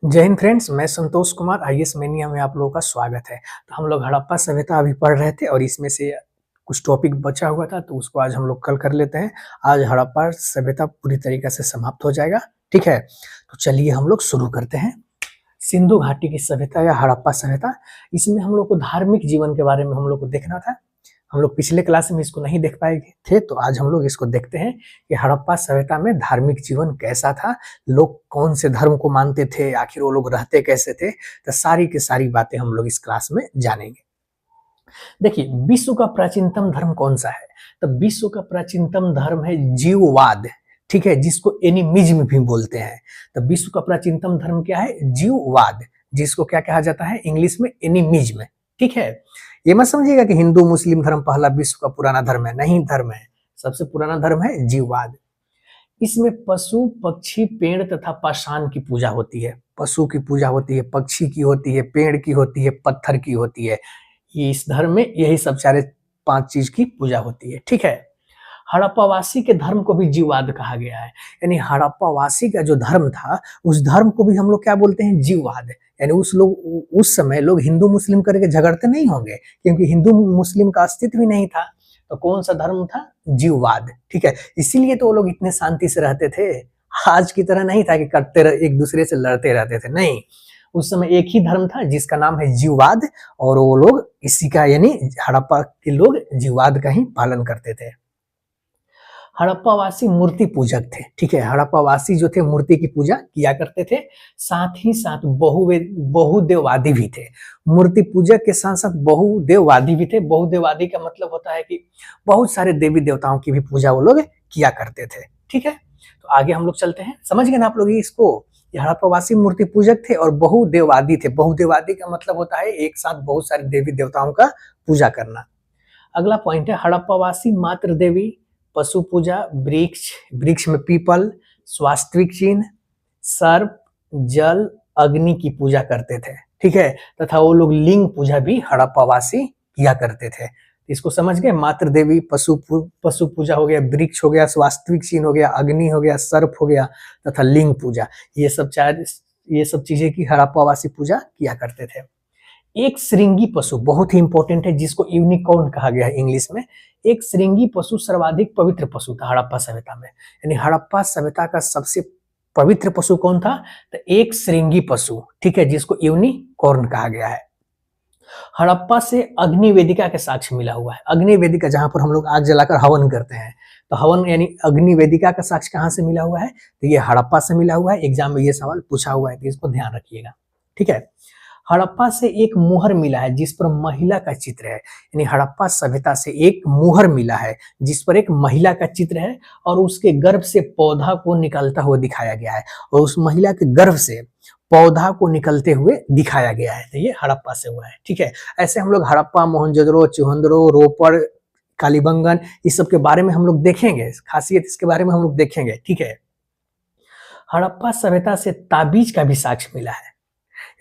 जय हिंद फ्रेंड्स, मैं Santosh Kumar IAS mania में आप लोगों का स्वागत है। तो हम लोग हड़प्पा सभ्यता अभी पढ़ रहे थे और इसमें से कुछ टॉपिक बचा हुआ था तो उसको आज हम लोग कल कर लेते हैं। आज हड़प्पा सभ्यता पूरी तरीके से समाप्त हो जाएगा, ठीक है। तो चलिए हम लोग शुरू करते हैं। सिंधु घाटी की सभ्यता या हड़प्पा सभ्यता, इसमें हम लोग को धार्मिक जीवन के बारे में हम लोग को देखना था। हम लोग पिछले क्लास में इसको नहीं देख पाए थे, तो आज हम लोग इसको देखते हैं कि हड़प्पा सभ्यता में धार्मिक जीवन कैसा था, लोग कौन से धर्म को मानते थे, आखिर वो लोग रहते कैसे थे। तो सारी की सारी बातें हम लोग इस क्लास में जानेंगे। देखिए, विश्व का प्राचीनतम धर्म कौन सा है? तो विश्व का प्राचीनतम धर्म है जीववाद, ठीक है, जिसको एनिमिज्म भी बोलते हैं। तो विश्व का प्राचीनतम धर्म क्या है? जीववाद, जिसको क्या कहा जाता है इंग्लिश में? एनिमिज्म, ठीक है। ये मत समझिएगा कि हिंदू मुस्लिम धर्म पहला विश्व का पुराना धर्म है, नहीं, धर्म है सबसे पुराना धर्म है जीववाद। इसमें पशु पक्षी पेड़ तथा पाषाण की पूजा होती है। पशु की पूजा होती है, पक्षी की होती है, पेड़ की होती है, पत्थर की होती है। ये इस धर्म में यही सब सारे 5 चीज की पूजा होती है, ठीक है। हड़प्पावासी के धर्म को भी जीववाद कहा गया है, यानी हड़प्पावासी का जो धर्म था उस धर्म को भी हम लोग क्या बोलते हैं? जीववाद। यानी उस समय लोग हिंदू मुस्लिम करके झगड़ते नहीं होंगे, क्योंकि हिंदू मुस्लिम का अस्तित्व ही नहीं था। तो कौन सा धर्म था? जीववाद, ठीक है। इसीलिए तो वो लोग इतने शांति से रहते थे। आज की तरह नहीं था कि एक दूसरे से लड़ते रहते थे, नहीं। उस समय एक ही धर्म था जिसका नाम है जीववाद, और वो लोग इसी का यानी हड़प्पा के लोग जीववाद का ही पालन करते थे। हड़प्पावासी मूर्ति पूजक थे, ठीक है। हड़प्पावासी जो थे मूर्ति की पूजा किया करते थे, साथ ही साथ बहुदेववादी भी थे। मूर्ति पूजक के साथ साथ बहुदेववादी भी थे। बहुदेववादी का मतलब होता है कि बहुत सारे देवी देवताओं की भी पूजा वो लोग किया करते थे, ठीक है। तो आगे हम लोग चलते हैं, समझ गए ना आप लोग इसको? हड़प्पावासी मूर्ति पूजक थे और बहुदेववादी थे। बहुदेववादी का मतलब होता है एक साथ बहुत सारे देवी देवताओं का पूजा करना। अगला पॉइंट है हड़प्पावासी मातृ देवी, पशु पूजा, वृक्ष में पीपल, स्वास्तिक चिन्ह, सर्प, जल, अग्नि की पूजा करते थे, ठीक है। तथा वो लोग लिंग पूजा भी हड़प्पावासी किया करते थे। इसको समझ गए? मातृ देवी, पशु पूजा हो गया, वृक्ष हो गया, स्वास्तिक चिन्ह हो गया, अग्नि हो गया, सर्प हो गया तथा लिंग पूजा, ये सब चीजें की हड़प्पावासी पूजा किया करते थे। एक श्रृंगी पशु बहुत ही इंपॉर्टेंट है, जिसको यूनिकॉर्न कहा गया है इंग्लिश में। एक श्रृंगी पशु सर्वाधिक पवित्र पशु था हड़प्पा सभ्यता में। यानी हड़प्पा सभ्यता का सबसे पवित्र पशु कौन था? तो एक श्रृंगी पशु, ठीक है, जिसको यूनिकॉर्न कहा गया है। हड़प्पा से अग्नि वेदिका के साक्ष्य मिला हुआ है। अग्नि वेदिका, जहां पर हम लोग आग जलाकर हवन करते हैं, तो हवन यानी अग्नि वेदिका का साक्ष्य कहां से मिला हुआ है? तो ये हड़प्पा से मिला हुआ है। एग्जाम में ये सवाल पूछा हुआ है, तो इसको ध्यान रखिएगा, ठीक है। हड़प्पा से एक मुहर मिला है जिस पर महिला का चित्र है। यानी हड़प्पा सभ्यता से एक मुहर मिला है जिस पर एक महिला का चित्र है और उसके गर्भ से पौधा को निकलता हुआ दिखाया गया है, और उस महिला के गर्भ से पौधा को निकलते हुए दिखाया गया है। तो ये हड़प्पा से हुआ है, ठीक है। ऐसे हम लोग हड़प्पा, मोहनजोदड़ो, चुहंदड़ो, रोपड़, कालीबंगन, इस सब के बारे में हम लोग देखेंगे, खासियत इसके बारे में हम लोग देखेंगे, ठीक है। हड़प्पा सभ्यता से ताबीज का भी साक्ष्य मिला है।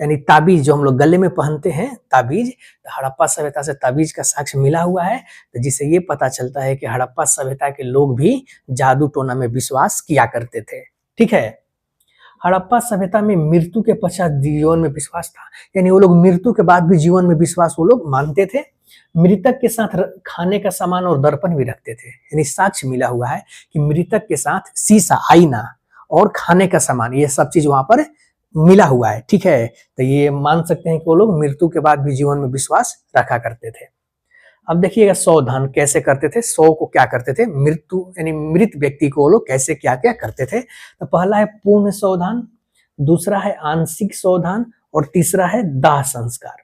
यानी ताबीज जो हम लोग गले में पहनते हैं, ताबीज, तो हड़प्पा सभ्यता से ताबीज का साक्ष्य मिला हुआ है। तो जिससे ये पता चलता है कि हड़प्पा सभ्यता के लोग भी जादू टोना में विश्वास किया करते थे, ठीक है। हड़प्पा सभ्यता में मृत्यु के पश्चात जीवन में विश्वास था। यानी वो लोग मृत्यु के बाद भी जीवन में विश्वास वो लोग मानते थे। मृतक के साथ खाने का सामान और दर्पण भी रखते थे। यानी साक्ष्य मिला हुआ है कि मृतक के साथ शीशा, आईना और खाने का सामान, ये सब चीज वहां पर मिला हुआ है, ठीक है। तो ये मान सकते हैं कि वो लोग मृत्यु के बाद भी जीवन में विश्वास रखा करते थे। अब देखिएगा सौधान कैसे करते थे, सौ को क्या करते थे, मृत्यु यानी मृत व्यक्ति को वो लोग कैसे क्या क्या करते थे। तो पहला है पूर्ण सौधान, दूसरा है आंशिक सौधान और तीसरा है दाह संस्कार।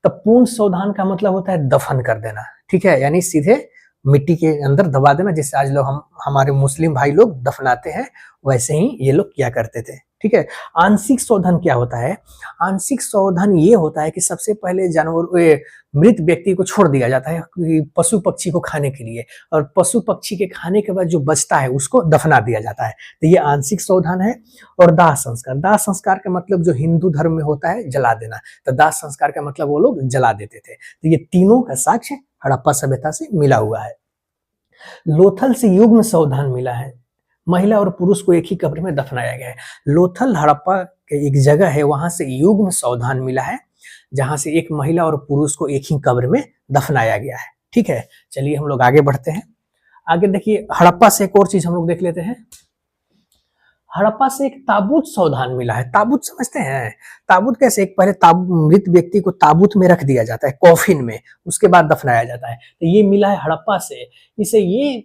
तो पूर्ण सौधान का मतलब होता है दफन कर देना, ठीक है, यानी सीधे मिट्टी के अंदर दबा देना, जैसे आज लोग हमारे मुस्लिम भाई लोग दफनाते हैं, वैसे ही ये लोग किया करते थे, ठीक है। आंशिक शोधन क्या होता है? आंशिक शोधन ये होता है कि सबसे पहले मृत व्यक्ति को छोड़ दिया जाता है पशु पक्षी को खाने के लिए, और पशु पक्षी के खाने के बाद जो बचता है उसको दफना दिया जाता है। तो ये आंशिक शोधन है। और दाह संस्कार, दाह संस्कार का मतलब जो हिंदू धर्म में होता है जला देना, तो दाह संस्कार का मतलब वो लोग जला देते थे। तो ये तीनों का साक्ष्य हड़प्पा सभ्यता से मिला हुआ है। लोथल से युग्म सावधान मिला है। महिला और पुरुष को एक ही कब्र में दफनाया गया है। लोथल हड़प्पा के एक जगह है, वहां से युग्म सावधान मिला है, जहां से एक महिला और पुरुष को एक ही कब्र में दफनाया गया है। ठीक है, चलिए हम लोग आगे बढ़ते हैं। आगे देखिए, हड़प्पा से एक और चीज हम लोग देख लेते हैं। हड़प्पा से एक ताबूत सावधान मिला है। ताबूत समझते हैं? ताबूत कैसे? एक पहले मृत व्यक्ति को ताबूत में रख दिया जाता है, कॉफिन में, उसके बाद दफनाया जाता है। तो ये मिला है हड़प्पा से। इसे ये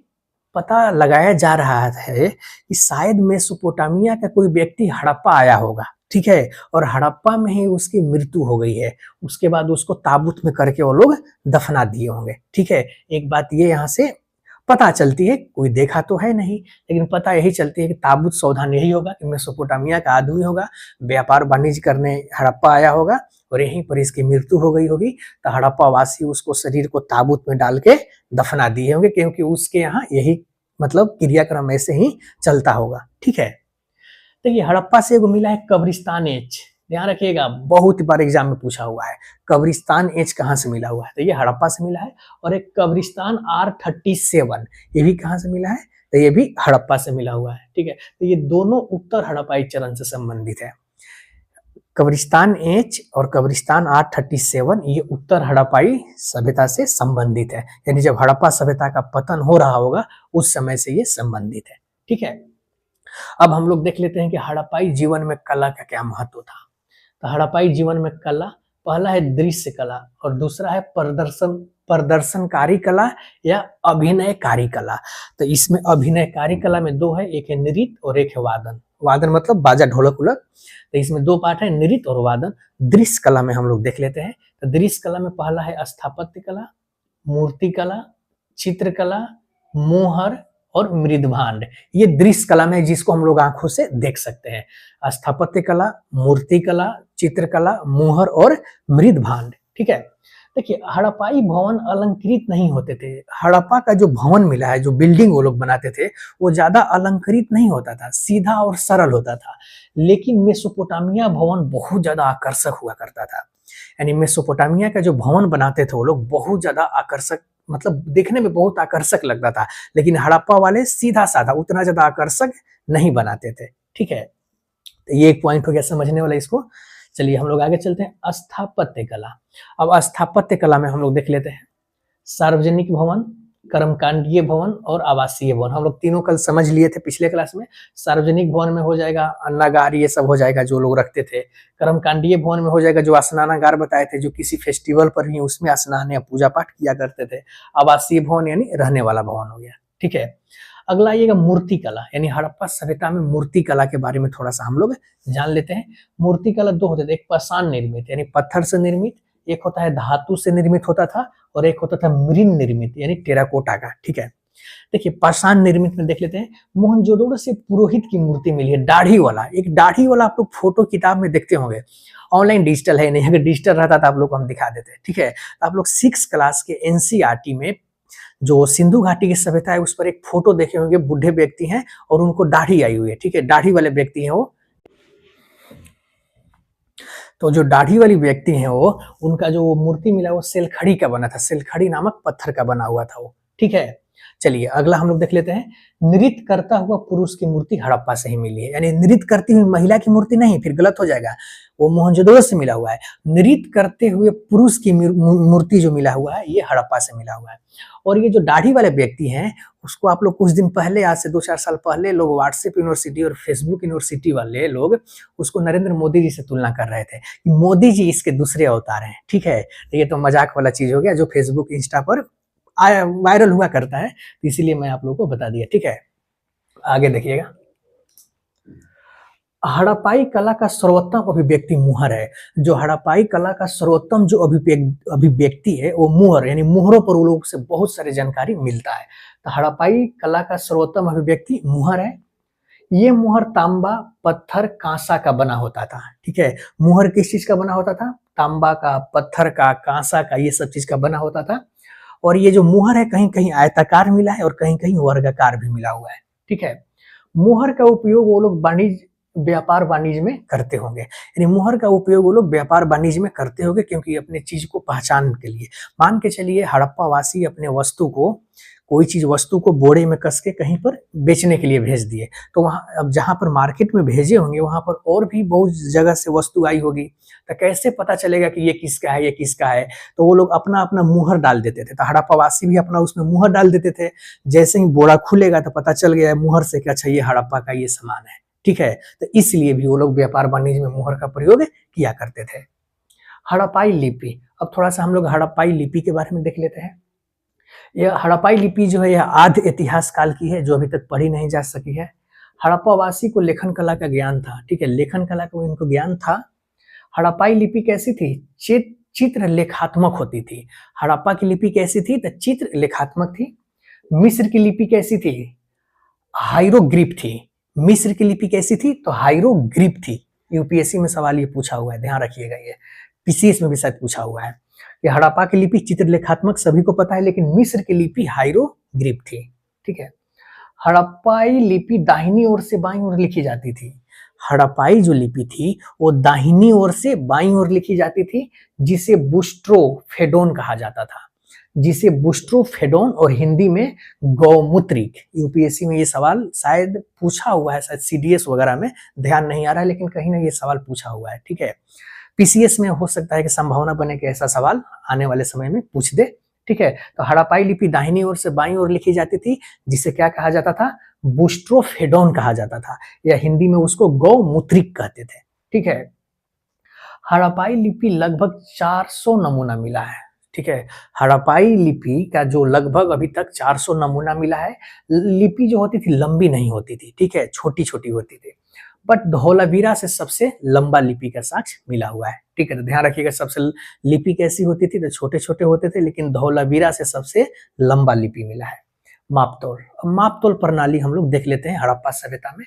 पता लगाया जा रहा है कि शायद मेसोपोटामिया का कोई व्यक्ति हड़प्पा आया होगा, ठीक है, और हड़प्पा में ही उसकी मृत्यु हो गई है। उसके बाद उसको ताबूत में करके वो लोग दफना दिए होंगे। ठीक है, एक बात ये यहाँ से पता चलती है, कोई देखा तो है नहीं, लेकिन पता यही चलती है कि ताबूत सावधान यही होगा कि मेसोपोटामिया का आदमी होगा, व्यापार वाणिज्य करने हड़प्पा आया होगा और यहीं पर इसकी मृत्यु हो गई होगी। तो हड़प्पा वासी उसको शरीर को ताबूत में डाल के दफना दिए होंगे, क्योंकि उसके यहाँ यही मतलब क्रियाक्रम ऐसे ही चलता होगा। ठीक है, तो ये हड़प्पा से एगो मिला है कब्रिस्तान एच। ध्यान रखिएगा, बहुत बार एग्जाम में पूछा हुआ है कब्रिस्तान एच कहाँ से मिला हुआ है, तो ये हड़प्पा से मिला है। और एक कब्रिस्तान R37, ये भी कहाँ से मिला है, तो ये भी हड़प्पा से मिला हुआ है। ठीक है, तो ये दोनों उत्तर हड़प्पाई चरण से संबंधित है। कब्रिस्तान एच और कब्रिस्तान R37 ये उत्तर हड़प्पाई सभ्यता से संबंधित है, यानी जब हड़प्पा सभ्यता का पतन हो रहा होगा उस समय से ये संबंधित है। ठीक है, अब हम लोग देख लेते हैं कि हड़प्पाई जीवन में कला का क्या महत्व था। तो हड़प्पाई जीवन में कला, पहला है दृश्य कला और दूसरा है प्रदर्शनकारी कला या अभिनयकारी कला। तो इसमें अभिनयकारी कला में दो है, एक है नृत्य और एक है वादन। वादन मतलब बाजा ढोलक उलक। तो इसमें दो पार्ट है, नृत्य और वादन। दृश्य कला में हम लोग देख लेते हैं। तो दृश्य कला में पहला है स्थापत्य कला, मूर्ति कला, चित्रकला, मोहर और मृदभांड। ये दृश्य कला में, जिसको हम लोग आंखों से देख सकते हैं। स्थापत्य कला, मूर्ति कला, चित्रकला, मोहर और मृदभांड। ठीक है, देखिए हड़प्पाई भवन अलंकृत नहीं होते थे। हड़प्पा का जो भवन मिला है, जो बिल्डिंग वो लोग बनाते थे, वो ज्यादा अलंकृत नहीं होता था, सीधा और सरल होता था। लेकिन मेसोपोटामिया भवन बहुत ज्यादा आकर्षक हुआ करता था। यानी मेसोपोटामिया का जो भवन बनाते थे वो लोग बहुत ज्यादा आकर्षक, मतलब देखने में बहुत आकर्षक लगता था। लेकिन हड़प्पा वाले सीधा साधा, उतना ज्यादा आकर्षक नहीं बनाते थे। ठीक है, तो ये एक पॉइंट हो गया समझने वाला इसको। चलिए हम लोग आगे चलते हैं। स्थापत्य कला। अब स्थापत्य कला में हम लोग देख लेते हैं सार्वजनिक भवन, कर्मकांडीय भवन और आवासीय भवन। हम लोग तीनों कल समझ लिए थे पिछले क्लास में। सार्वजनिक भवन में हो जाएगा अन्नागार, ये सब हो जाएगा जो लोग रखते थे। कर्मकांडीय भवन में हो जाएगा जो स्नानागार बताए थे, जो किसी फेस्टिवल पर ही उसमें स्नान या पूजा पाठ किया करते थे। आवासीय भवन यानी रहने वाला भवन हो गया। ठीक है, अगला आइएगा मूर्ति कला, यानी हड़प्पा सभ्यता में मूर्ति कला के बारे में थोड़ा सा हम लोग जान लेते हैं। मूर्ति कला दो होते थे, एक पाषाण निर्मित यानी पत्थर से निर्मित, एक होता है धातु से निर्मित होता था, और एक होता था मृन निर्मित यानी टेराकोटा का। ठीक है, देखिए पाषाण निर्मित में देख लेते हैं। मोहनजोदड़ो से पुरोहित की मूर्ति मिली है, दाढ़ी वाला। एक दाढ़ी वाला आप लोग फोटो किताब में देखते होंगे, ऑनलाइन डिजिटल है नहीं, अगर डिजिटल रहता तो आप लोग को हम दिखा देते। ठीक है, तो आप लोग 6 क्लास के NCERT में जो सिंधु घाटी की सभ्यता है उस पर एक फोटो देखे होंगे, बुढ़े व्यक्ति हैं और उनको दाढ़ी आई हुई है। ठीक है, दाढ़ी वाले व्यक्ति हैं वो। तो जो दाढ़ी वाली व्यक्ति हैं वो, उनका जो मूर्ति मिला वो सेलखड़ी का बना था, सेलखड़ी नामक पत्थर का बना हुआ था वो। ठीक है, चलिए अगला हम लोग देख लेते हैं। नृत्य करता हुआ पुरुष की मूर्ति हड़प्पा से ही मिली है, यानी नृत्य करती हुई महिला की मूर्ति नहीं, फिर गलत हो जाएगा, वो मोहनजोदड़ो से मिला हुआ है। नृत्य करते हुए पुरुष की मूर्ति जो मिला हुआ है ये हड़प्पा से मिला हुआ है। और ये जो दाढ़ी वाले व्यक्ति हैं उसको आप लोग कुछ दिन पहले, आज से 2-4 साल पहले, लोग व्हाट्सएप यूनिवर्सिटी और फेसबुक यूनिवर्सिटी वाले लोग उसको नरेंद्र मोदी जी से तुलना कर रहे थे कि मोदी जी इसके दूसरे अवतार हैं। ठीक है, ये तो मजाक वाला चीज हो गया जो फेसबुक इंस्टा पर वायरल हुआ करता है, तो इसीलिए मैं आप लोगों को बता दिया। ठीक है, आगे देखिएगा। हड़प्पाई कला का सर्वोत्तम अभिव्यक्ति मुहर है। जो हड़प्पाई कला का सर्वोत्तम जो अभिव्यक्ति है वो मुहर, यानी मुहरों पर वो लोग से बहुत सारी जानकारी मिलता है। तो हड़प्पाई कला का सर्वोत्तम अभिव्यक्ति मुहर है। ये मुहर तांबा, पत्थर, कांसा का बना होता था। ठीक है, मुहर किस चीज का बना होता था? तांबा का, पत्थर का, कांसा का, ये सब चीज का बना होता था। और ये जो मुहर है कहीं कहीं आयताकार मिला है और कहीं कहीं वर्गाकार भी मिला हुआ है। ठीक है, मुहर का उपयोग वो लोग व्यापार वाणिज्य में करते होंगे, यानी मुहर का उपयोग वो लोग व्यापार वाणिज्य में करते होंगे, क्योंकि अपने चीज को पहचान के लिए। मान के चलिए हड़प्पा वासी अपने वस्तु को कोई चीज वस्तु को बोरे में कस के कहीं पर बेचने के लिए भेज दिए, तो वहां अब जहां पर मार्केट में भेजे होंगे वहां पर और भी बहुत जगह से वस्तु आई होगी, तो कैसे पता चलेगा कि ये किसका है, ये किसका है? तो वो लोग अपना अपना मुहर डाल देते थे, तो हड़प्पावासी भी अपना उसमें मुहर डाल देते थे। जैसे ही बोरा खुलेगा तो पता चल गया मुहर से कि अच्छा ये हड़प्पा का ये सामान है, ठीक है। तो इसलिए भी वो लोग व्यापार वाणिज्य में मुहर का प्रयोग किया करते थे। हड़प्पाई लिपि, अब थोड़ा सा हम लोग हड़प्पाई लिपि के बारे में देख लेते हैं। यह हड़प्पाई लिपि जो है यह आद्य इतिहास काल की है, जो अभी तक पढ़ी नहीं जा सकी है। हड़प्पावासी को लेखन कला का ज्ञान था, ठीक है, लेखन कला का इनको ज्ञान था। हड़प्पाई लिपि कैसी थी? चित्र लेखात्मक होती थी। हड़प्पा की लिपि कैसी थी? तो चित्र लेखात्मक थी। मिस्र की लिपि कैसी थी? हाइरोग्रिफ थी। मिस्र की लिपि कैसी थी? तो हाइरोग्रिफ थी। यूपीएससी में सवाल ये पूछा हुआ है, ध्यान रखिएगा, ये पीसीएस में भी शायद पूछा हुआ है। ये हड़प्पा की लिपि चित्रलेखात्मक सभी को पता है, लेकिन मिस्र की लिपि हाइरोग्रिफ थी, ठीक है। हड़प्पाई लिपि दाहिनी ओर से बाईं ओर लिखी जाती थी। हड़प्पाई जो लिपि थी वो दाहिनी ओर से बाईं ओर लिखी जाती थी, जिसे बुस्ट्रोफेडोन कहा जाता था, जिसे बुस्ट्रोफेडोन और हिंदी में गौमूत्रिक। यूपीएससी में ये सवाल शायद पूछा हुआ है, शायद सीडीएस वगैरह में, ध्यान नहीं आ रहा है, लेकिन कहीं ना ये सवाल पूछा हुआ है, ठीक है। पीसीएस में हो सकता है कि संभावना बने कि ऐसा सवाल आने वाले समय में पूछ दे, ठीक है। तो हड़प्पाई लिपि दाहिनी ओर से बाईं ओर लिखी जाती थी, जिसे क्या कहा जाता था? बुस्ट्रोफेडोन कहा जाता था, या हिंदी में उसको गौमूत्रिक कहते थे, ठीक है। हड़प्पाई लिपि लगभग 400 नमूना मिला है, ठीक है। हड़प्पाई लिपि का जो लगभग अभी तक 400 नमूना मिला है। लिपि जो होती थी लंबी नहीं होती थी, ठीक है, छोटी छोटी होती थी। बट धौलावीरा से सबसे लंबा लिपि का साक्ष्य मिला हुआ है, ठीक है। तो ध्यान रखिएगा, सबसे लिपि कैसी होती थी? तो छोटे छोटे होते थे, लेकिन धौलावीरा से सबसे लंबा लिपि मिला है। मापतोल, अब मापतोल प्रणाली हम लोग देख लेते हैं हड़प्पा सभ्यता में।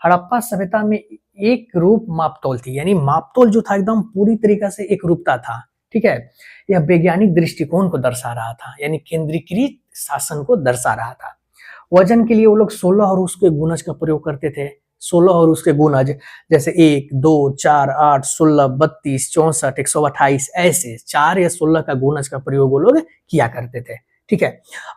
हड़प्पा सभ्यता में एक रूप मापतोल थी, यानी मापतोल जो था एकदम पूरी तरीके से एक रूपता था, ठीक है। यह वैज्ञानिक दृष्टिकोण को दर्शा रहा था, यानी केंद्रीकृत शासन को दर्शा रहा था। वजन के लिए वो लोग 16 और उसके गुणज का प्रयोग करते थे। 16 और उसके गुणज, जैसे 1, 2, 4, 8, 16, 32, 64, 128, ऐसे 4 या 16 का गुणज का प्रयोग वो लोग किया करते थे, ठीक है।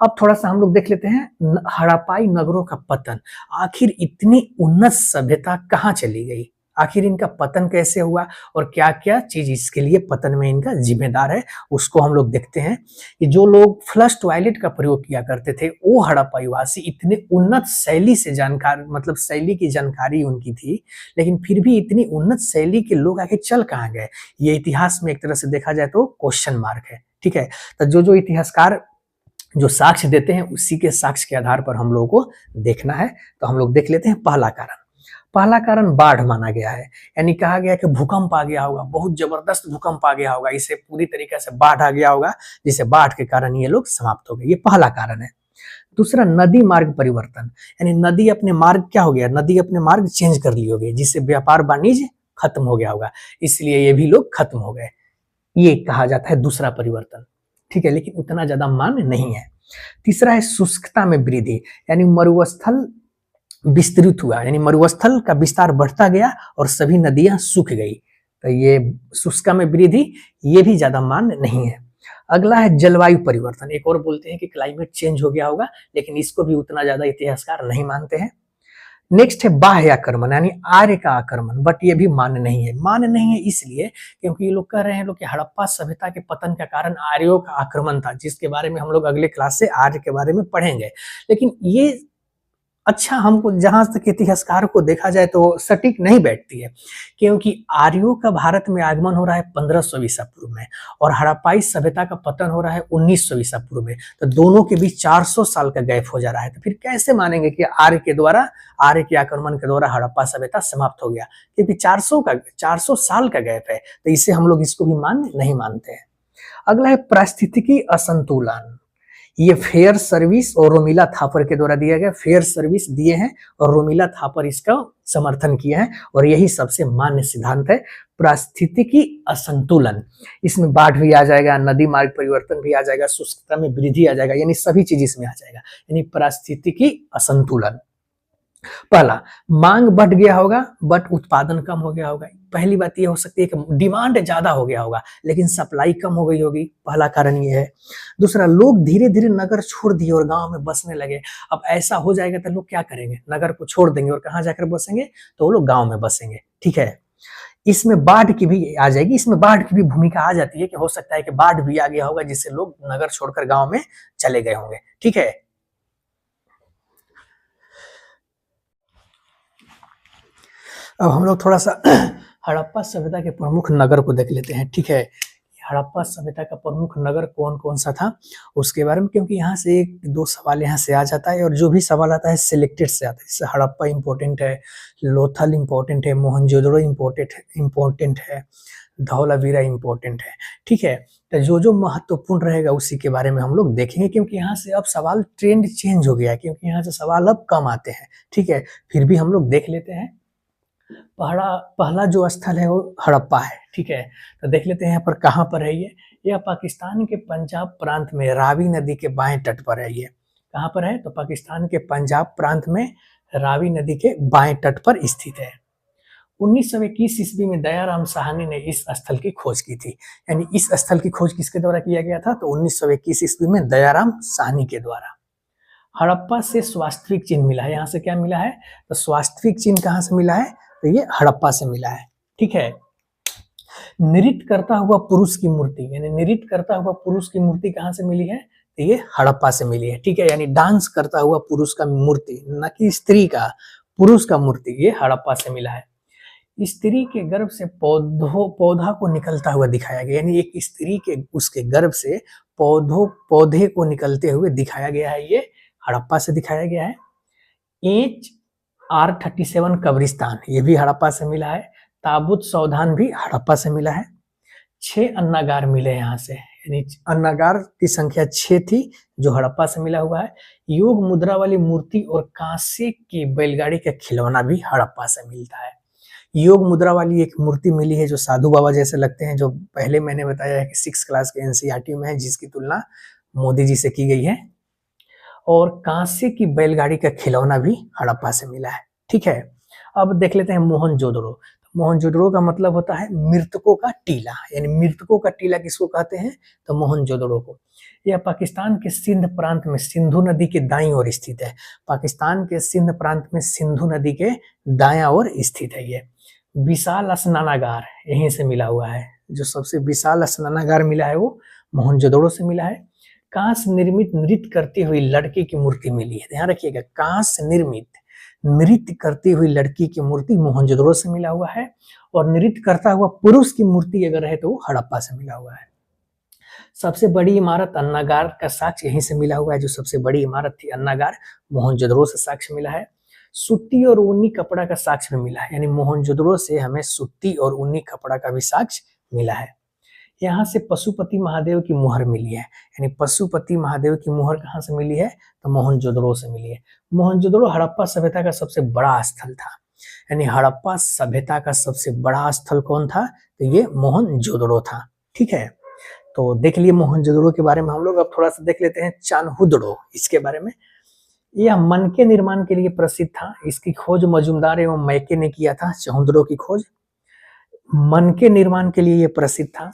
अब थोड़ा सा हम लोग देख लेते हैं हड़प्पाई नगरों का पतन। आखिर इतनी उन्नत सभ्यता कहाँ चली गई? आखिर इनका पतन कैसे हुआ और क्या क्या चीज इसके लिए पतन में इनका जिम्मेदार है, उसको हम लोग देखते हैं। कि जो लोग फ्लश टॉयलेट का प्रयोग किया करते थे वो हड़प्पाई वासी इतने उन्नत शैली से जानकार, मतलब शैली की जानकारी उनकी थी, लेकिन फिर भी इतनी उन्नत शैली के लोग आगे चल कहाँ गए? ये इतिहास में एक तरह से देखा जाए तो क्वेश्चन मार्क है, ठीक है। तो जो इतिहासकार जो साक्ष्य देते हैं उसी के साक्ष्य के आधार पर हम लोगों को देखना है। तो हम लोग देख लेते हैं पहला कारण। पहला कारण बाढ़ माना गया है, यानी कहा गया कि भूकंप आ गया होगा, बहुत जबरदस्त भूकंप आ गया होगा, इसे पूरी तरीके से बाढ़ आ गया होगा, जिसे बाढ़ के कारण ये लोग समाप्त हो गए, ये पहला कारण है। दूसरा, नदी मार्ग परिवर्तन, यानी नदी अपने मार्ग क्या हो गया? नदी अपने मार्ग चेंज कर ली होगी, जिससे व्यापार वाणिज्य खत्म हो गया होगा, इसलिए ये भी लोग खत्म हो गए, ये कहा जाता है दूसरा परिवर्तन, ठीक है, लेकिन उतना ज्यादा मान नहीं है। तीसरा है शुष्कता में वृद्धि, यानी मरुस्थल विस्तृत हुआ, यानी मरुस्थल का विस्तार बढ़ता गया और सभी नदियां सूख गई, तो ये शुष्कता में वृद्धि, ये भी ज्यादा मान नहीं है। अगला है जलवायु परिवर्तन, एक और बोलते हैं कि क्लाइमेट चेंज हो गया होगा, लेकिन इसको भी उतना ज्यादा इतिहासकार नहीं मानते हैं। नेक्स्ट है बाह्य आक्रमण, यानी आर्य का आक्रमण, बट ये भी मान्य नहीं है। मान्य नहीं है इसलिए क्योंकि ये लोग कह रहे हैं लोग कि हड़प्पा सभ्यता के पतन का कारण आर्यों का आक्रमण था, जिसके बारे में हम लोग अगले क्लास से आर्य के बारे में पढ़ेंगे। लेकिन ये अच्छा, हमको जहां तक इतिहासकार को देखा जाए तो सटीक नहीं बैठती है, क्योंकि आर्यों का भारत में आगमन हो रहा है 1500 ईसा पूर्व में और हड़प्पाई सभ्यता का पतन हो रहा है 1900 ईसा पूर्व में, तो दोनों के बीच 400 साल का गैप हो जा रहा है। तो फिर कैसे मानेंगे कि आर्य के आक्रमण के द्वारा हड़प्पा सभ्यता समाप्त हो गया? क्योंकि 400 साल का गैप है, तो इससे हम लोग इसको भी नहीं मानते हैं। अगला है पारिस्थितिकी असंतुलन, ये फेयर सर्विस और रोमिला थापर के द्वारा दिया गया, फेयर सर्विस दिए हैं और रोमिला थापर इसका समर्थन किए हैं, और यही सबसे मान्य सिद्धांत है पारिस्थितिकी असंतुलन। इसमें बाढ़ भी आ जाएगा, नदी मार्ग परिवर्तन भी आ जाएगा, शुष्कता में वृद्धि आ जाएगा, यानी सभी चीज इसमें आ जाएगा, यानी पारिस्थितिकी असंतुलन। पहला, मांग बढ़ गया होगा बट उत्पादन कम हो गया होगा, पहली बात ये हो सकती है कि डिमांड ज्यादा हो गया होगा लेकिन सप्लाई कम हो गई होगी, पहला कारण ये है। दूसरा, लोग धीरे धीरे नगर छोड़ दिए और गांव में बसने लगे। अब ऐसा हो जाएगा तो लोग क्या करेंगे, नगर को छोड़ देंगे और कहाँ जाकर बसेंगे, तो वो लोग गांव में बसेंगे। ठीक है, इसमें बाढ़ की भी आ जाएगी, इसमें बाढ़ की भी भूमिका आ जाती है कि हो सकता है कि बाढ़ भी आ गया होगा जिससे लोग नगर छोड़कर गांव में चले गए होंगे। ठीक है, अब हम लोग थोड़ा सा हड़प्पा सभ्यता के प्रमुख नगर को देख लेते हैं। ठीक है, हड़प्पा सभ्यता का प्रमुख नगर कौन कौन सा था उसके बारे में, क्योंकि यहाँ से एक दो सवाल यहाँ से आ जाता है और जो भी सवाल आता है सिलेक्टेड से आता है। जैसे हड़प्पा इंपॉर्टेंट है, लोथल इंपॉर्टेंट है, मोहनजोदड़ो इंपॉर्टेंट है, धौलावीरा इंपॉर्टेंट है। ठीक है, तो जो जो महत्वपूर्ण रहेगा उसी के बारे में हम लोग देखेंगे, क्योंकि यहाँ से अब सवाल ट्रेंड चेंज हो गया है, क्योंकि यहाँ से सवाल अब कम आते हैं। ठीक है, फिर भी हम लोग देख लेते हैं। पहला जो स्थल है वो हड़प्पा है। ठीक है, तो देख लेते हैं यहाँ पर कहाँ पर है ये। यह पाकिस्तान के पंजाब प्रांत में रावी नदी के बाएं तट पर है। ये कहाँ पर है, तो पाकिस्तान के पंजाब प्रांत में रावी नदी के बाएं तट पर स्थित है। 1921 ईस्वी में दयाराम साहनी ने इस स्थल की खोज की थी। यानी इस स्थल की खोज किसके द्वारा किया गया था, तो 1921 ईस्वी में दयाराम साहनी के द्वारा। हड़प्पा से स्वास्थ्यिक चिन्ह मिला है। यहाँ से क्या मिला है, तो स्वास्थ्यिक चिन्ह कहाँ से मिला है, तो ये हड़प्पा से मिला है। ठीक है, नृत्य करता हुआ पुरुष की मूर्ति, यानी नृत्य करता हुआ पुरुष की मूर्ति कहाँ से मिली है, तो ये हड़प्पा से मिली है। ठीक है, यानी डांस करता हुआ पुरुष का मूर्ति, न कि स्त्री का, पुरुष का मूर्ति, ये हड़प्पा से मिला है। स्त्री के गर्भ से पौधा को निकलता हुआ दिखाया गया, यानी एक स्त्री के उसके गर्भ से पौधे को निकलते हुए दिखाया गया है, ये हड़प्पा से दिखाया गया है। HR37 कब्रिस्तान, ये भी हड़प्पा से मिला है। ताबूत सौधान भी हड़प्पा से मिला है। 6 अन्नागार मिले यहाँ से, यानी अन्नागार की संख्या 6 थी जो हड़प्पा से मिला हुआ है। योग मुद्रा वाली मूर्ति और कांसे की बैलगाड़ी का खिलौना भी हड़प्पा से मिलता है। योग मुद्रा वाली एक मूर्ति मिली है जो साधु बाबा जैसे लगते हैं, जो पहले मैंने बताया है कि 6 क्लास के NCERT में है, जिसकी तुलना मोदी जी से की गई है। और कांसे की बैलगाड़ी का खिलौना भी हड़प्पा से मिला है। ठीक है, अब देख लेते हैं मोहनजोदड़ो। मोहनजोदड़ो का मतलब होता है मृतकों का टीला, यानी मृतकों का टीला किसको कहते हैं, तो मोहनजोदड़ो को। यह पाकिस्तान के सिंध प्रांत में सिंधु नदी के दाईं ओर स्थित है। पाकिस्तान के सिंध प्रांत में सिंधु नदी के दायां ओर स्थित है ये। विशाल स्नानागार यहीं से मिला हुआ है, जो सबसे विशाल स्नानागार मिला है वो मोहनजोदड़ो से मिला है। कांस निर्मित नृत्य करती हुई लड़की की मूर्ति मिली है, ध्यान रखिएगा, कांस निर्मित नृत्य करती हुई लड़की की मूर्ति मोहनजोदड़ो से मिला हुआ है। और नृत्य करता हुआ पुरुष की मूर्ति अगर है तो वो हड़प्पा से मिला हुआ है। सबसे बड़ी इमारत अन्नागार का साक्ष्य यहीं से मिला हुआ है, जो सबसे बड़ी इमारत थी अन्नागार, मोहनजोदड़ो से साक्ष्य मिला है। सूती और ऊनी कपड़ा का साक्ष्य मिला है, यानी मोहनजोदड़ो से हमें सूती और ऊनी कपड़ा का भी साक्ष्य मिला है। यहाँ से पशुपति महादेव की मुहर मिली है, यानी पशुपति महादेव की मुहर कहाँ से मिली है, तो मोहनजोदड़ो से मिली है। मोहनजोदड़ो हड़प्पा सभ्यता का सबसे बड़ा स्थल था, यानी हड़प्पा सभ्यता का सबसे बड़ा स्थल कौन था, तो ये मोहनजोदड़ो था। ठीक है, तो देख लिए मोहनजोदड़ो के बारे में हम लोग। अब थोड़ा सा देख लेते हैं चान्हुदड़ो, इसके बारे में। यह मन के निर्माण के लिए प्रसिद्ध था। इसकी खोज मजूमदार एवं मैके ने किया था, चान्हुदड़ो की खोज। मन के निर्माण के लिए यह प्रसिद्ध था।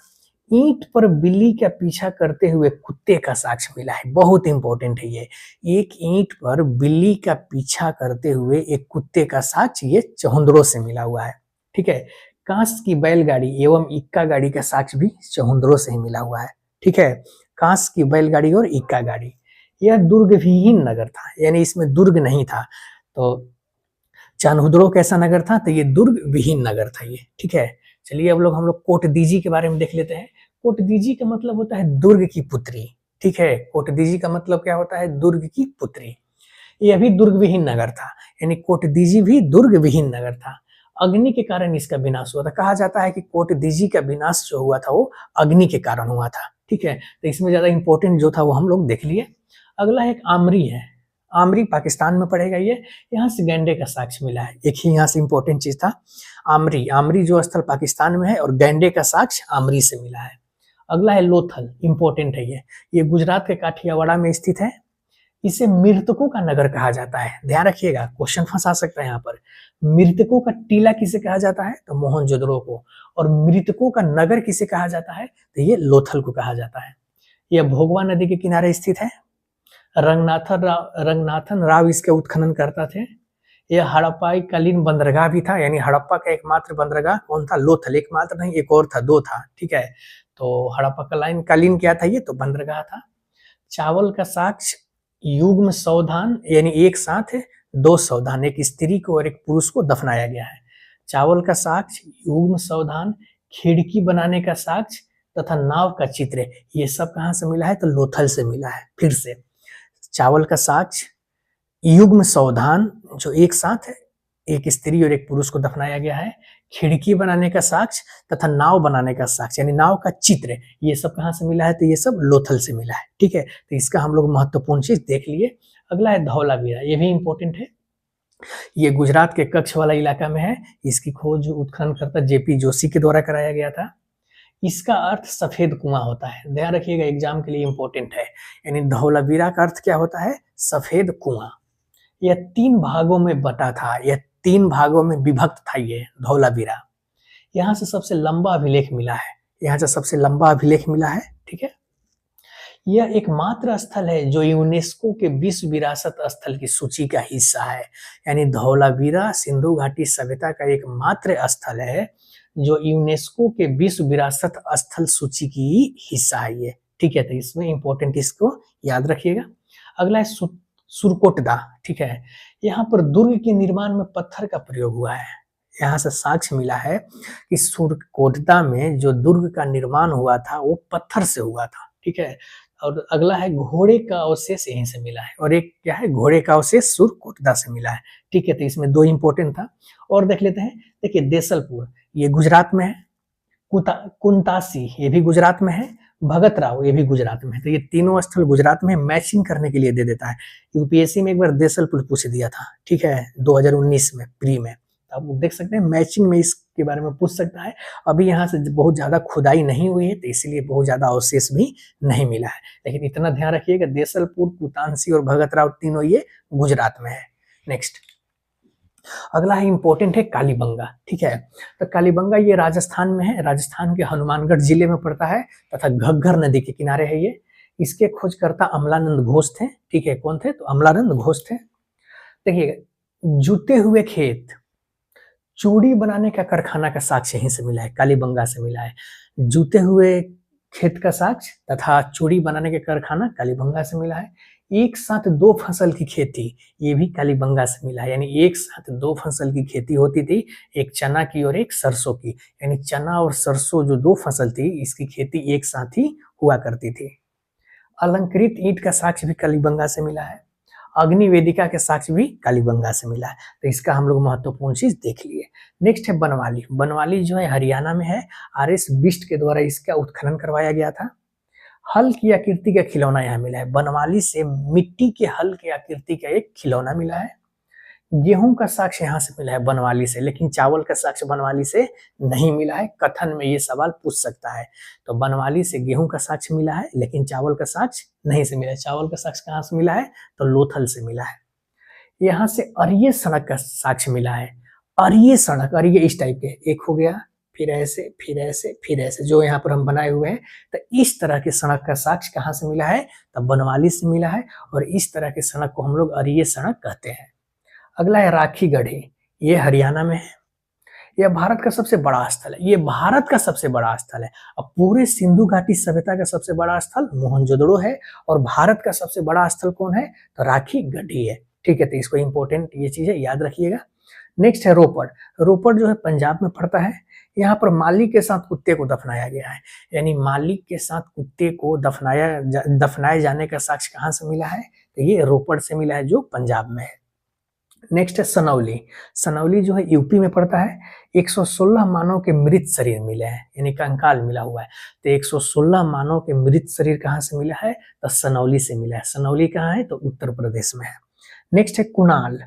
ईंट पर बिल्ली का पीछा करते हुए कुत्ते का साक्ष्य मिला है, बहुत इंपॉर्टेंट है ये। एक ईंट पर बिल्ली का पीछा करते हुए एक कुत्ते का साक्ष्य ये चान्हुदड़ो से मिला हुआ है। ठीक है, कांस की बैलगाड़ी एवं इक्का गाड़ी का साक्ष्य भी चान्हुदड़ो से ही मिला हुआ है। ठीक है, कांस की बैलगाड़ी और इक्का गाड़ी। यह दुर्ग विहीन नगर था, यानी इसमें दुर्ग नहीं था। तो चान्हुदड़ो कैसा नगर था, तो ये दुर्ग विहीन नगर था ये। ठीक है, चलिए अब हम लोग कोटदीजी के बारे में देख लेते हैं। कोटदीजी का मतलब होता है दुर्ग की पुत्री। ठीक है, कोटदीजी का मतलब क्या होता है, दुर्ग की पुत्री। यह भी दुर्ग विहीन नगर था, यानी कोटदीजी भी दुर्ग विहीन नगर था। अग्नि के कारण इसका विनाश हुआ था। कहा जाता है कि कोटदीजी का विनाश जो हुआ था वो अग्नि के कारण हुआ था। ठीक है, तो इसमें ज्यादा इंपॉर्टेंट जो था वो हम लोग देख लिए। अगला एक आमरी है, आमरी पाकिस्तान में पड़ेगा ये। यहाँ से गैंडे का साक्ष्य मिला है, एक ही यहाँ से इंपॉर्टेंट चीज था। आमरी जो स्थल पाकिस्तान में है और गैंडे का साक्ष्य आमरी से मिला है। अगला है लोथल, इंपॉर्टेंट है ये गुजरात के काठियावाड़ में स्थित है। इसे मृतकों का नगर कहा जाता है। ध्यान रखिएगा, क्वेश्चन फंसा सकता है यहाँ पर। मृतकों का टीला किसे कहा जाता है? तो मोहनजोदड़ो को। और मृतकों का नगर किसे कहा जाता है? तो ये लोथल को कहा जाता है। यह भोगवा नदी के किनारे स्थित है। रंगनाथन राव इसके उत्खनन करता थे। यह हड़प्पाई कालीन बंदरगाह भी था, यानी हड़प्पा का एकमात्र बंदरगाह कौन था? लोथल। एकमात्र नहीं, एक और था, दो था, ठीक है। तो हड़प्पा कालीन क्या था? ये तो बंदरगाह था। चावल का साक्ष्य युग्म सावधान, यानी एक साथ दो सावधान, एक स्त्री को और एक पुरुष को दफनाया गया है। चावल का साक्ष्य, युग्म सावधान, खिड़की बनाने का साक्ष्य तथा नाव का चित्र, ये सब कहाँ से मिला है? तो लोथल से मिला है। फिर से, चावल का साक्ष्य, युग्म सावधान जो एक साथ है, एक स्त्री और एक पुरुष को दफनाया गया है, खिड़की बनाने का साक्ष्य तथा नाव बनाने का साक्ष्य, यानी नाव का चित्र, ये सब कहाँ से मिला है? तो ये सब लोथल से मिला है, ठीक है। तो इसका हम लोग महत्वपूर्ण चीज देख लिए। अगला है धौलावीरा, ये भी इंपॉर्टेंट है। ये गुजरात के कच्छ वाला इलाका में है। इसकी खोज उत्खननकर्ता जेपी जोशी के द्वारा कराया गया था। इसका अर्थ सफेद कुआं होता है। ध्यान रखिएगा, एग्जाम के लिए इंपॉर्टेंट है। यानी धौलावीरा का अर्थ क्या होता है? सफेद कुआं। यह 3 भागों में बटा था, यह 3 भागों में विभक्त था ये धौलावीरा। यहाँ से सबसे लंबा अभिलेख मिला है, यहाँ से सबसे लंबा अभिलेख मिला है, ठीक है। यह एकमात्र स्थल है जो यूनेस्को के विश्व विरासत स्थल की सूची का हिस्सा है। यानी धौलावीरा सिंधु घाटी सभ्यता का एकमात्र स्थल है जो यूनेस्को के विश्व विरासत स्थल सूची की हिस्सा है ये, ठीक है। तो इसमें इंपॉर्टेंट, इसको याद रखिएगा। अगला है सुरकोटदा, ठीक है। यहाँ पर दुर्ग के निर्माण में पत्थर का प्रयोग हुआ है। यहाँ से साक्ष्य मिला है कि सुरकोटदा में जो दुर्ग का निर्माण हुआ था वो पत्थर से हुआ था, ठीक है। और अगला है घोड़े का अवशेष यहीं से मिला है, और एक क्या है? घोड़े का अवशेष सुरकोटदा से मिला है, ठीक है। तो इसमें 2 इंपॉर्टेंट था। और देख लेते हैं। देखिए, देसलपुर ये गुजरात में है, कुंतासी ये भी गुजरात में है, भगत राव ये भी गुजरात में है। तो ये तीनों स्थल गुजरात में मैचिंग करने के लिए दे देता है। यूपीएससी में एक बार देसलपुर पूछ दिया था, ठीक है, 2019 में प्री में। आप देख सकते हैं मैचिंग में इसके बारे में पूछ सकता है। अभी यहाँ से बहुत ज्यादा खुदाई नहीं हुई है, तो इसलिए बहुत ज्यादा अवशेष भी नहीं मिला है। लेकिन इतना ध्यान रखिएगा, देसलपुर, कुतांसी और भगत राव तीनों ये गुजरात में है। नेक्स्ट, अगला है इंपॉर्टेंट है कालीबंगा, ठीक है। तो कालीबंगा ये राजस्थान में है, राजस्थान के हनुमानगढ़ जिले में पड़ता है तथा घग्गर नदी के किनारे है ये। इसके खोजकर्ता अमलानंद घोष थे, ठीक है। कौन थे? तो अमलानंद घोष थे। देखिए, जूते हुए खेत, चूड़ी बनाने का कारखाना का साक्ष्य यहीं से मिला है, कालीबंगा से मिला है। जूते हुए खेत का साक्ष्य तथा चूड़ी बनाने के कारखाना कालीबंगा से मिला है। एक साथ 2 फसल की खेती, ये भी कालीबंगा से मिला है। यानी एक साथ 2 फसल की खेती होती थी, एक चना की और एक सरसों की। यानी चना और सरसों जो 2 फसल थी, इसकी खेती एक साथ ही हुआ करती थी। अलंकृत ईंट का साक्ष्य भी कालीबंगा से मिला है। अग्नि वेदिका के साक्ष्य भी कालीबंगा से मिला है। तो इसका हम लोग महत्वपूर्ण चीज देख लिए। नेक्स्ट है बनवाली। बनवाली जो है हरियाणा में है। आर.एस. बिष्ट के द्वारा इसका उत्खनन करवाया गया था। हल की आकृति का खिलौना यहाँ मिला है। बनवाली से मिट्टी के हल की आकृति का एक खिलौना मिला है। गेहूं का साक्ष्य यहाँ से मिला है बनवाली से, लेकिन चावल का साक्ष्य बनवाली से नहीं मिला है। कथन में ये सवाल पूछ सकता है। तो बनवाली से गेहूं का साक्ष्य मिला है, लेकिन चावल का साक्ष्य नहीं से मिला है। चावल का साक्ष्य कहाँ से मिला है? तो लोथल से मिला है। यहाँ से अरिये सड़क का साक्ष्य मिला है। अरिये सड़क, अरिये इस टाइप के, एक हो गया, फिर ऐसे, फिर ऐसे, फिर ऐसे, जो यहाँ पर हम बनाए हुए हैं। तो इस तरह के सड़क का साक्ष्य कहाँ से मिला है? तो बनवाली से मिला है। और इस तरह के सड़क को हम लोग अरिये सड़क कहते हैं। अगला है राखी गढ़ी, ये हरियाणा में है। यह भारत का सबसे बड़ा स्थल है, ये भारत का सबसे बड़ा स्थल है। अब पूरे सिंधु घाटी सभ्यता का सबसे बड़ा स्थल मोहनजोदड़ो है, और भारत का सबसे बड़ा स्थल कौन है? तो राखी गढ़ी है, ठीक है। तो इसको इंपॉर्टेंट ये चीजें याद रखिएगा। नेक्स्ट है रोपड़। रोपड़ जो है पंजाब में पड़ता है। यहाँ पर माली के साथ कुत्ते को दफनाया गया है। यानी मालिक के साथ कुत्ते को दफनाए जाने का साक्ष्य कहाँ से मिला है? तो ये रोपड़ से मिला है, जो पंजाब में है। नेक्स्ट है सनौली। सनौली जो है यूपी में पड़ता है। 116 मानव के मृत शरीर मिले हैं, यानी कंकाल मिला हुआ है। तो 116 मानव के मृत शरीर कहाँ से मिला है? तो सनौली से मिला है। सनौली कहाँ है? तो उत्तर प्रदेश में है। नेक्स्ट है कुणाल।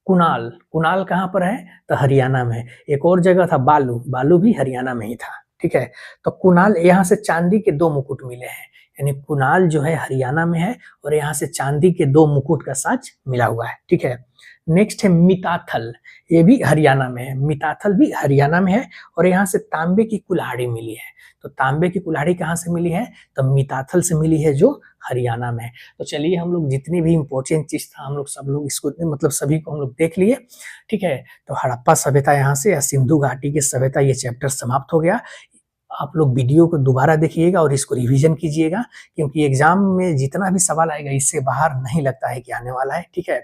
कुणाल, कुणाल कहाँ पर है? तो हरियाणा में है। एक और जगह था बालू, बालू भी हरियाणा में ही था, ठीक है। तो कुणाल, यहाँ से चांदी के 2 मुकुट मिले हैं। यानी कुनाल जो है हरियाणा में है और यहाँ से चांदी के 2 मुकुट का साज मिला हुआ है, ठीक है। नेक्स्ट है मिताथल, ये भी हरियाणा में है, मिताथल भी हरियाणा में है और यहाँ से तांबे की कुल्हाड़ी मिली है। तो तांबे की कुल्हाड़ी कहाँ से मिली है, तो मिताथल से मिली है जो हरियाणा में है। तो चलिए हम लोग जितनी भी इम्पोर्टेंट चीज था हम लोग सब लोग इसको मतलब सभी को हम लोग देख लिए, ठीक है। तो हड़प्पा सभ्यता यहाँ से या सिंधु घाटी की सभ्यता ये चैप्टर समाप्त हो गया। आप लोग वीडियो को दोबारा देखिएगा और इसको रिवीजन कीजिएगा, क्योंकि एग्जाम में जितना भी सवाल आएगा इससे बाहर नहीं लगता है कि आने वाला है, ठीक है।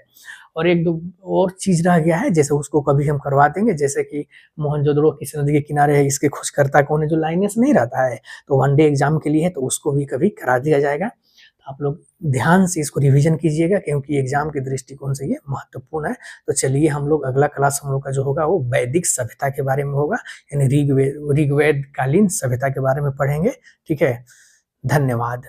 और एक दो और चीज रह गया है, जैसे उसको कभी हम करवा देंगे, जैसे कि मोहनजोदड़ो किस नदी के किनारे है, इसके खोजकर्ता कौन है, जो लाइनेस नहीं रहता है, तो वनडे एग्जाम के लिए है, तो उसको भी कभी करा दिया जाएगा। तो आप लोग ध्यान से इसको रिवीजन कीजिएगा, क्योंकि एग्जाम के दृष्टिकोण से ये महत्वपूर्ण है। तो चलिए हम लोग अगला क्लास हम लोग का जो होगा वो वैदिक सभ्यता के बारे में होगा, यानी ऋग्वेद कालीन सभ्यता के बारे में पढ़ेंगे, ठीक है। धन्यवाद।